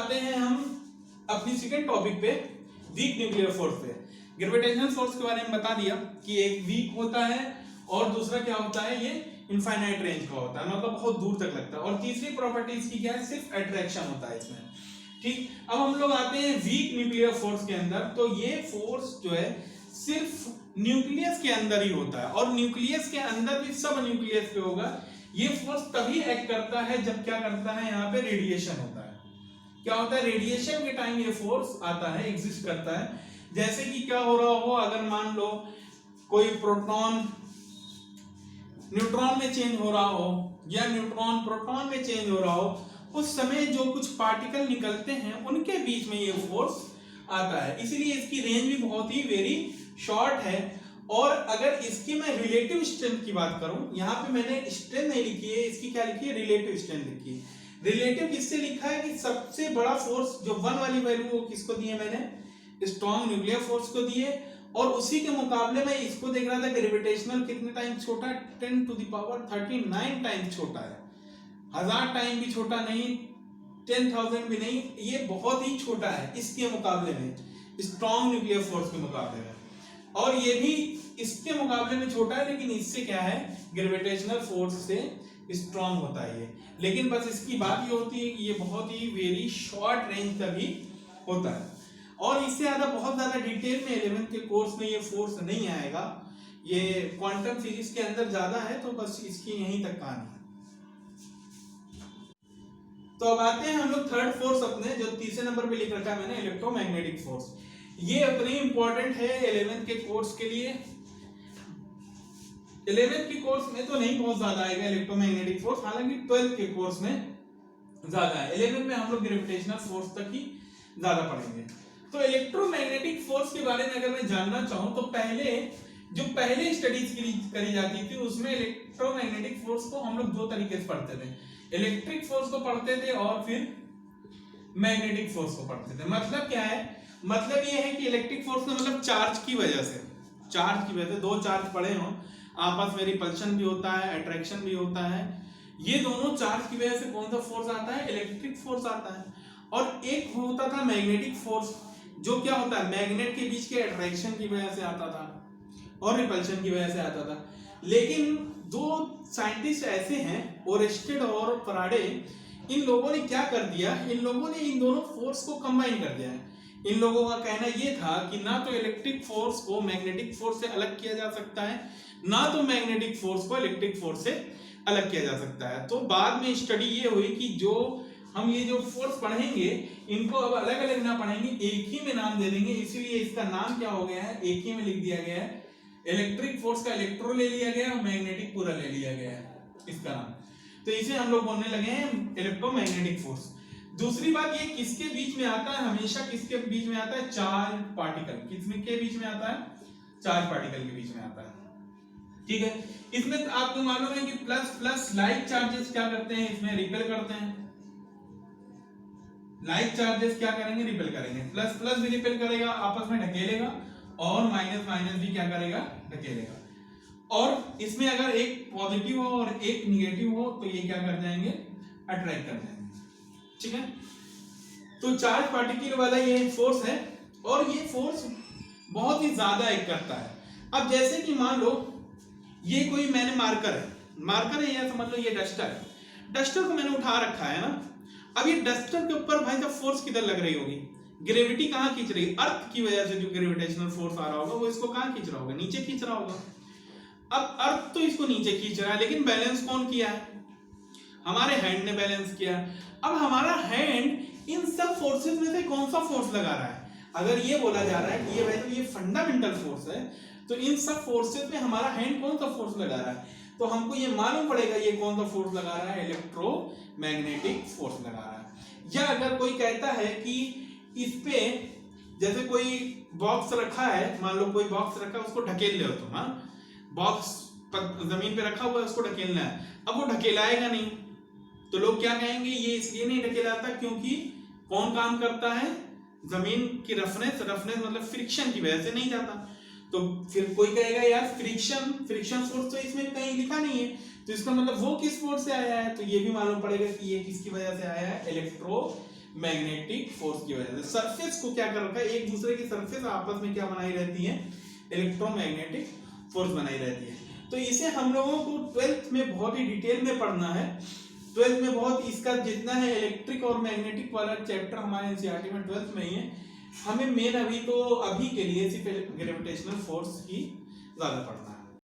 आते हैं हम अपनी सेकंड टॉपिक पे, वीक न्यूक्लियर फोर्स पे। ग्रेविटेशनल फोर्स के बारे में बता दिया कि एक वीक होता है और दूसरा क्या होता है, ये इनफाइनाइट रेंज का होता है, मतलब बहुत दूर तक लगता है। और तीसरी प्रॉपर्टी इसकी क्या है, सिर्फ अट्रैक्शन होता है इसमें। ठीक, अब हम लोग आते हैं वीक न्यूक्लियर फोर्स के अंदर। तो ये फोर्स जो है सिर्फ न्यूक्लियस के अंदर ही होता है, और न्यूक्लियस के अंदर भी सब न्यूक्लियस पे होगा। ये फोर्स तभी एक्ट करता है जब क्या करता है, यहाँ पे रेडिएशन होता है। क्या होता है, रेडिएशन के टाइम ये फोर्स आता है, एग्जिस्ट करता है। जैसे कि क्या हो रहा हो, अगर मान लो कोई प्रोटॉन न्यूट्रॉन में चेंज हो रहा हो या न्यूट्रॉन प्रोटॉन में चेंज हो रहा हो, उस समय जो कुछ पार्टिकल निकलते हैं उनके बीच में ये फोर्स आता है। इसीलिए इसकी रेंज भी बहुत ही वेरी शॉर्ट है। और अगर इसकी मैं रिलेटिव स्ट्रेंथ की बात करूं, यहाँ पे मैंने स्ट्रेंथ नहीं लिखी है, इसकी क्या लिखी है, रिलेटिव स्ट्रेंथ लिखी है। रिलेटिव किससे लिखा है कि सबसे बड़ा फोर्स जो 1 वाली वैल्यू वो किसको दिए, मैंने स्ट्रॉन्ग न्यूक्लियर फोर्स को दिए। और उसी के मुकाबले में इसको देख रहा था ग्रेविटेशनल कितने टाइम छोटा है, 10 टू द पावर 39 टाइम छोटा है। 1000 टाइम भी छोटा नहीं, 10,000 भी नहीं, ये बहुत ही छोटा है इसके मुकाबले में, स्ट्रॉन्ग न्यूक्लियर फोर्स के मुकाबले में। और ये भी इसके मुकाबले में छोटा है, लेकिन इससे क्या है, ग्रेविटेशनल फोर्स से स्ट्रॉन्ग होता है ये। लेकिन बस इसकी बात ये होती है कि ये बहुत ही वेरी शॉर्ट रेंज का भी होता है। और इससे ज्यादा बहुत ज्यादा डिटेल में 11th के कोर्स में ये फोर्स नहीं आएगा, ये क्वांटम फिजिक्स के अंदर ज्यादा है, तो बस इसकी यहीं तक कहानी है। तो अब आते हैं हम लोग थर्ड फोर्स अपने, जो तीसरे नंबर पे लिख रखा है मैंने, इलेक्ट्रोमैग्नेटिक फोर्स। ये उतनी इंपॉर्टेंट है 11th के कोर्स के लिए। 11th के कोर्स में तो नहीं बहुत ज्यादा आएगा इलेक्ट्रोमैग्नेटिक फोर्स, हालांकि 12th के कोर्स में ज्यादा है। 11th में हम लोग ग्रेविटेशनल फोर्स तक ही ज्यादा पढ़ेंगे। तो इलेक्ट्रोमैग्नेटिक फोर्स के बारे में अगर मैं जानना चाहूं, तो पहले स्टडीज करी जाती थी, उसमें इलेक्ट्रोमैग्नेटिक फोर्स को हम लोग दो तरीके से पढ़ते थे। इलेक्ट्रिक फोर्स को पढ़ते थे और फिर मैग्नेटिक फोर्स को पढ़ते थे। मतलब क्या है, मतलब ये है कि इलेक्ट्रिक फोर्स का मतलब चार्ज की वजह से दो चार्ज पड़े हों, आपस में रिपल्शन भी होता है, अट्रैक्शन भी होता है। ये दोनों चार्ज की वजह से कौन सा फोर्स आता है, इलेक्ट्रिक फोर्स आता है। और एक होता था मैग्नेटिक फोर्स, जो क्या होता है, मैग्नेट के बीच के अट्रैक्शन की वजह से आता था और रिपल्शन की वजह से आता था। लेकिन दो साइंटिस्ट ऐसे हैं, ओरेस्टेड और फैराडे, इन लोगों ने क्या कर दिया, इन लोगों ने इन दोनों फोर्स को कंबाइन कर दिया है। इन लोगों का कहना ये था कि ना तो इलेक्ट्रिक फोर्स को मैग्नेटिक फोर्स से अलग किया जा सकता है, ना तो मैग्नेटिक फोर्स को इलेक्ट्रिक फोर्स से अलग किया जा सकता है। तो बाद में स्टडी ये हुई कि जो हम ये जो फोर्स पढ़ेंगे, इनको अब अलग अलग ना पढ़ेंगे, एक ही में नाम दे देंगे। इसीलिए इसका नाम क्या हो गया है, एक ही में लिख दिया गया है। इलेक्ट्रिक फोर्स का इलेक्ट्रो ले लिया गया और मैग्नेटिक पूरा ले लिया गया है इसका नाम। तो इसे हम लोग बोलने लगे हैं इलेक्ट्रोमैग्नेटिक फोर्स। दूसरी बात, ये किसके बीच में आता है, हमेशा किसके बीच में आता है, चार्ज पार्टिकल। किसमें के बीच में आता है, चार्ज पार्टिकल के बीच में आता है। ठीक है, इसमें आपको मालूम है कि प्लस प्लस लाइक चार्जेस क्या करते हैं, इसमें रिपेल करते हैं। लाइक चार्जेस क्या करेंगे, रिपेल करेंगे। प्लस प्लस भी रिपेल करेगा, आपस में ढकेलेगा, और माइनस माइनस भी क्या करेगा, ढकेलेगा। और इसमें अगर एक पॉजिटिव हो और एक निगेटिव हो, तो ये क्या कर जाएंगे, अट्रैक्ट कर जाएंगे। ठीक है, तो चार्ज पार्टिकल वाला ये फोर्स है, और ये फोर्स बहुत ही ज्यादा एक्ट करता है। अब जैसे कि मान लो ये कोई मैंने मार्कर है या समझ लो ये डस्टर है, डस्टर को मैंने उठा रखा है ना। अब ये डस्टर के ऊपर भाई साहब फोर्स किधर लग रही होगी, ग्रेविटी कहाँ खींच रही है, अर्थ की वजह से जो ग्रेविटेशनल फोर्स आ रहा होगा वो इसको कहाँ खींच रहा होगा, नीचे खींच रहा होगा। अब अर्थ तो इसको नीचे खींच रहा है, लेकिन बैलेंस कौन किया है, हमारे हैंड ने बैलेंस किया। अब हमारा हैंड इन सब फोर्सेस में से कौन सा फोर्स लगा रहा है, अगर ये बोला जा रहा है कि ये भाई तो ये फंडामेंटल फोर्स है, तो इन सब फोर्सेस में हमारा हैंड कौन सा फोर्स लगा रहा है, तो हमको ये मालूम पड़ेगा ये कौन सा फोर्स लगा रहा है, इलेक्ट्रोमैग्नेटिक फोर्स लगा रहा है। या अगर कोई कहता है कि इस पे जैसे कोई बॉक्स रखा है, मान लो कोई बॉक्स रखा है, उसको ढकेल ले तुम, हाँ, बॉक्स जमीन पे रखा हुआ है, उसको ढकेलना है, अब वो ढकेलाएगा नहीं, तो लोग क्या कहेंगे, ये इसलिए नहीं ढकेलाता क्योंकि कौन काम करता है, जमीन की रफनेस मतलब फ्रिक्शन की वजह से नहीं जाता। तो फिर कोई कहेगा यार फ्रिक्शन फोर्स तो इसमें कहीं लिखा नहीं है, तो इसका मतलब वो किस फोर्स से आया है, तो ये भी मालूम पड़ेगा कि ये किसकी वजह से आया है, मैग्नेटिक फोर्स की वजह से। सरफेस को क्या कर रखा है, एक दूसरे की सरफेस आपस में क्या बनाई रहती है, इलेक्ट्रोमैग्नेटिक फोर्स बनाई रहती है। तो इसे हम लोगों को 12th में बहुत ही डिटेल में पढ़ना है। 12th में बहुत इसका जितना है इलेक्ट्रिक और मैग्नेटिक वाला चैप्टर हमारे एनसीईआरटी में 12th में ही है। हमें मेन अभी के लिए सिर्फ ग्रेविटेशनल फोर्स ही ज्यादा पढ़ना है।